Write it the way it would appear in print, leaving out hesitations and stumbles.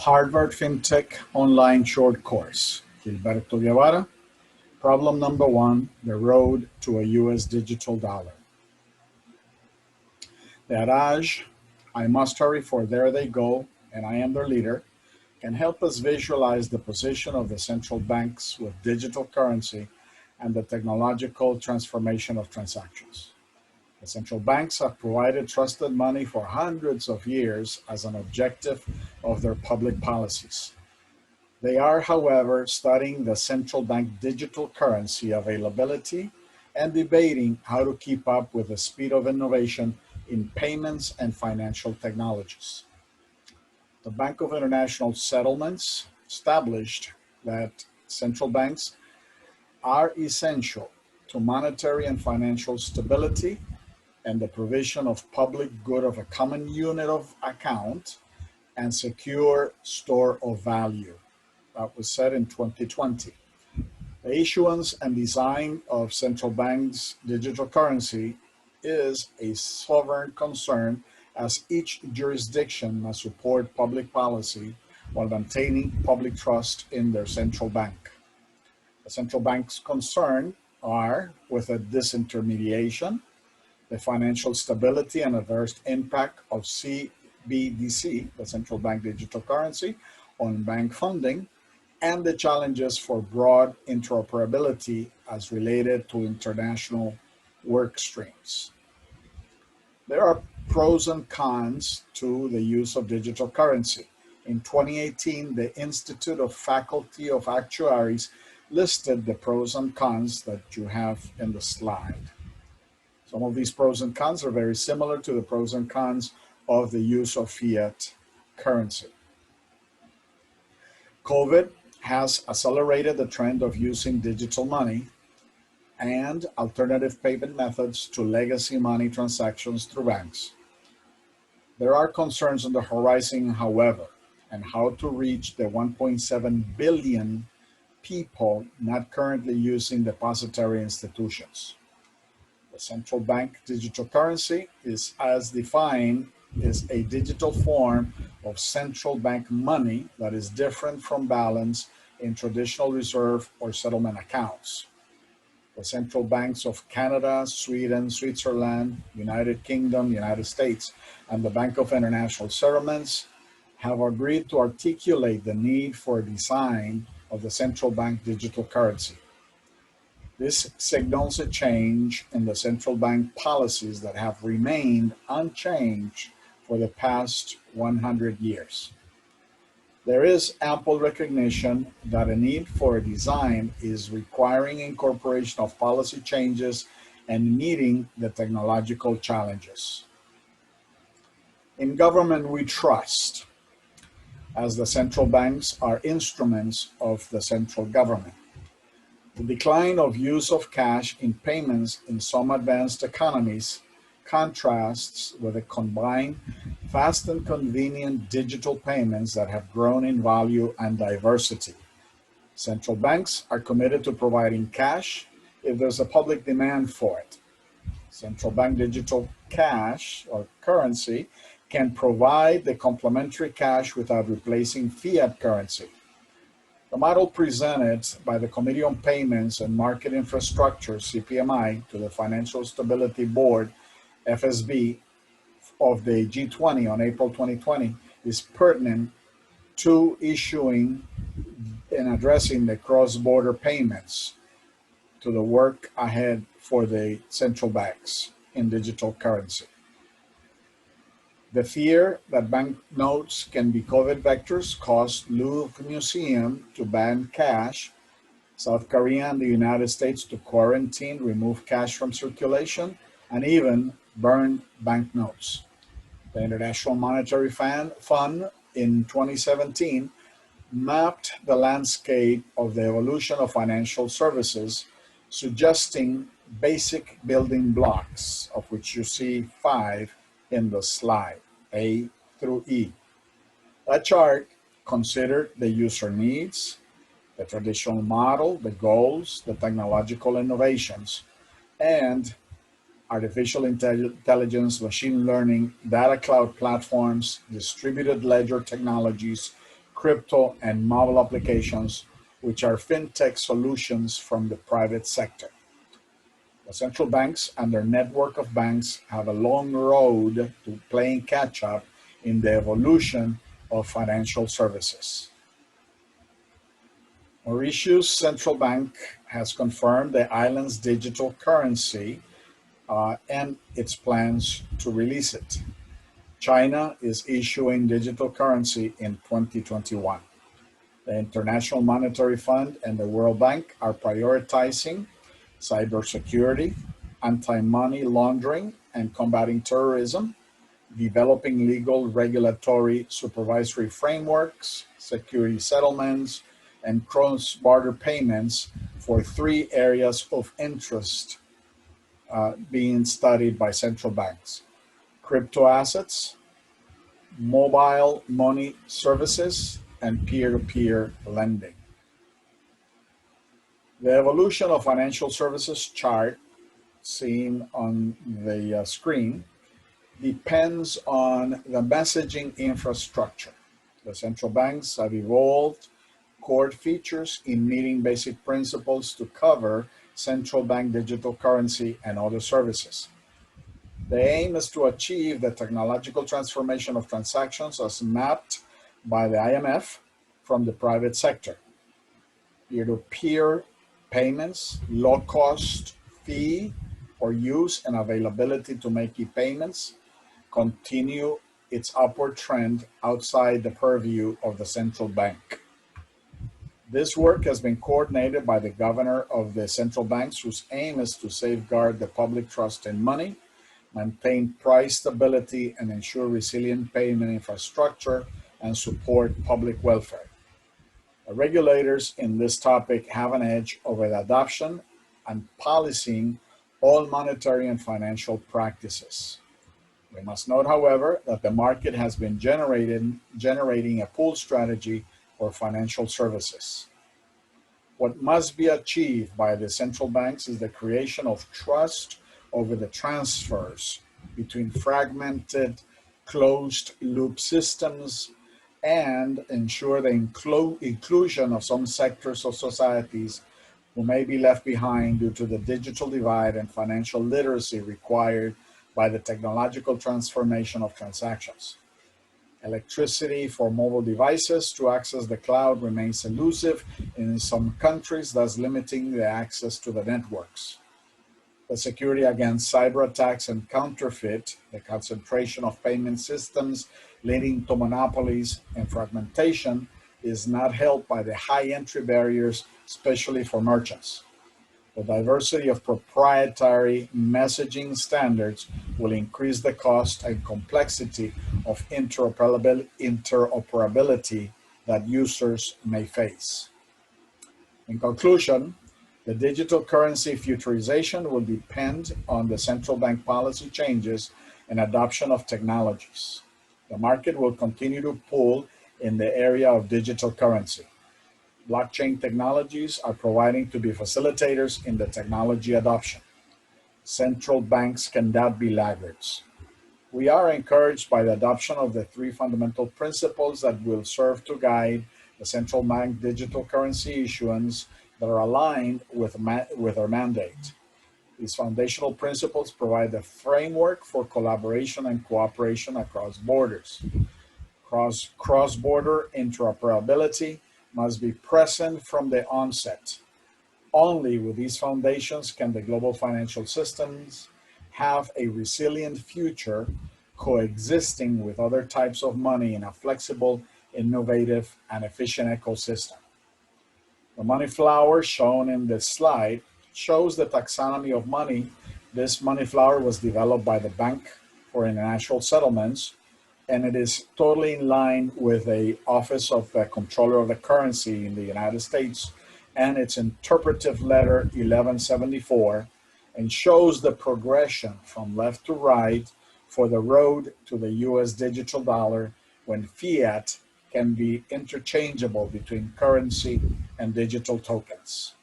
Harvard FinTech online short course. Gilberto Guevara. Problem number one, the road to a US digital dollar. The adage, I must hurry for there they go, and I am their leader, can help us visualize the position of the central banks with digital currency and the technological transformation of transactions. The central banks have provided trusted money for hundreds of years as an objective of their public policies. They are, however, studying the central bank digital currency availability and debating how to keep up with the speed of innovation in payments and financial technologies. The Bank of International Settlements established that central banks are essential to monetary and financial stability and the provision of public good of a common unit of account and secure store of value. That was said in 2020. The issuance and design of central banks' digital currency is a sovereign concern as each jurisdiction must support public policy while maintaining public trust in their central bank. The central bank's concerns are with the disintermediation, the financial stability and adverse impact of CBDC, the central bank digital currency, on bank funding, and the challenges for broad interoperability as related to international work streams. There are pros and cons to the use of digital currency. In 2018, the Institute of Faculty of Actuaries listed the pros and cons that you have in the slide. Some of these pros and cons are very similar to the pros and cons of the use of fiat currency. COVID has accelerated the trend of using digital money and alternative payment methods to legacy money transactions through banks. There are concerns on the horizon, however, and how to reach the 1.7 billion people not currently using depository institutions. The central bank digital currency is, as defined, is a digital form of central bank money that is different from balance in traditional reserve or settlement accounts. The central banks of Canada, Sweden, Switzerland, United Kingdom, United States, and the Bank of International Settlements have agreed to articulate the need for a design of the central bank digital currency. This signals a change in the central bank policies that have remained unchanged for the past 100 years. There is ample recognition that a need for a design is requiring incorporation of policy changes and meeting the technological challenges. In government, we trust, as the central banks are instruments of the central government. The decline of use of cash in payments in some advanced economies contrasts with the combined fast and convenient digital payments that have grown in value and diversity. Central banks are committed to providing cash if there's a public demand for it. Central bank digital cash or currency can provide the complementary cash without replacing fiat currency. The model presented by the Committee on Payments and Market Infrastructure, CPMI, to the Financial Stability Board, FSB, of the G20 on April 2020 is pertinent to issuing and addressing the cross-border payments to the work ahead for the central banks in digital currency. The fear that banknotes can be COVID vectors caused Louvre Museum to ban cash, South Korea and the United States to quarantine, remove cash from circulation, and even burn banknotes. The International Monetary Fund in 2017 mapped the landscape of the evolution of financial services, suggesting basic building blocks, of which you see 5 in the slide, A through E. That chart considered the user needs, the traditional model, the goals, the technological innovations, and artificial intelligence, machine learning, data cloud platforms, distributed ledger technologies, crypto, and mobile applications, which are fintech solutions from the private sector. The central banks and their network of banks have a long road to playing catch up in the evolution of financial services. Mauritius Central Bank has confirmed the island's digital currency and its plans to release it. China is issuing digital currency in 2021. The International Monetary Fund and the World Bank are prioritizing cybersecurity, anti-money laundering, and combating terrorism, developing legal, regulatory, supervisory frameworks, security settlements, and cross-border payments for three areas of interest being studied by central banks: crypto assets, mobile money services, and peer-to-peer lending. The evolution of financial services chart seen on the screen depends on the messaging infrastructure. The central banks have evolved core features in meeting basic principles to cover central bank digital currency and other services. The aim is to achieve the technological transformation of transactions as mapped by the IMF from the private sector. Peer-to-peer payments, low cost fee for use and availability to make e-payments continue its upward trend outside the purview of the central bank. This work has been coordinated by the governor of the central banks, whose aim is to safeguard the public trust in money, maintain price stability, and ensure resilient payment infrastructure and support public welfare. The regulators in this topic have an edge over the adoption and policing all monetary and financial practices. We must note, however, that the market has been generating a pull strategy for financial services. What must be achieved by the central banks is the creation of trust over the transfers between fragmented, closed-loop systems and ensure the inclusion of some sectors of societies who may be left behind due to the digital divide and financial literacy required by the technological transformation of transactions. Electricity for mobile devices to access the cloud remains elusive in some countries, thus limiting the access to the networks. The security against cyber attacks and counterfeit, the concentration of payment systems leading to monopolies and fragmentation is not helped by the high entry barriers, especially for merchants. The diversity of proprietary messaging standards will increase the cost and complexity of interoperability that users may face. In conclusion, the digital currency futurization will depend on the central bank policy changes and adoption of technologies. The market will continue to pull in the area of digital currency. Blockchain technologies are proving to be facilitators in the technology adoption. Central banks cannot be laggards. We are encouraged by the adoption of the three fundamental principles that will serve to guide the central bank digital currency issuance that are aligned with our mandate. These foundational principles provide the framework for collaboration and cooperation across borders. Cross-border interoperability must be present from the onset. Only with these foundations can the global financial systems have a resilient future, coexisting with other types of money in a flexible, innovative, and efficient ecosystem. The money flower shown in this slide shows the taxonomy of money. This money flower was developed by the Bank for International Settlements, and it is totally in line with the Office of the Comptroller of the Currency in the United States and its interpretive letter 1174, and shows the progression from left to right for the road to the US digital dollar, when fiat can be interchangeable between currency and digital tokens.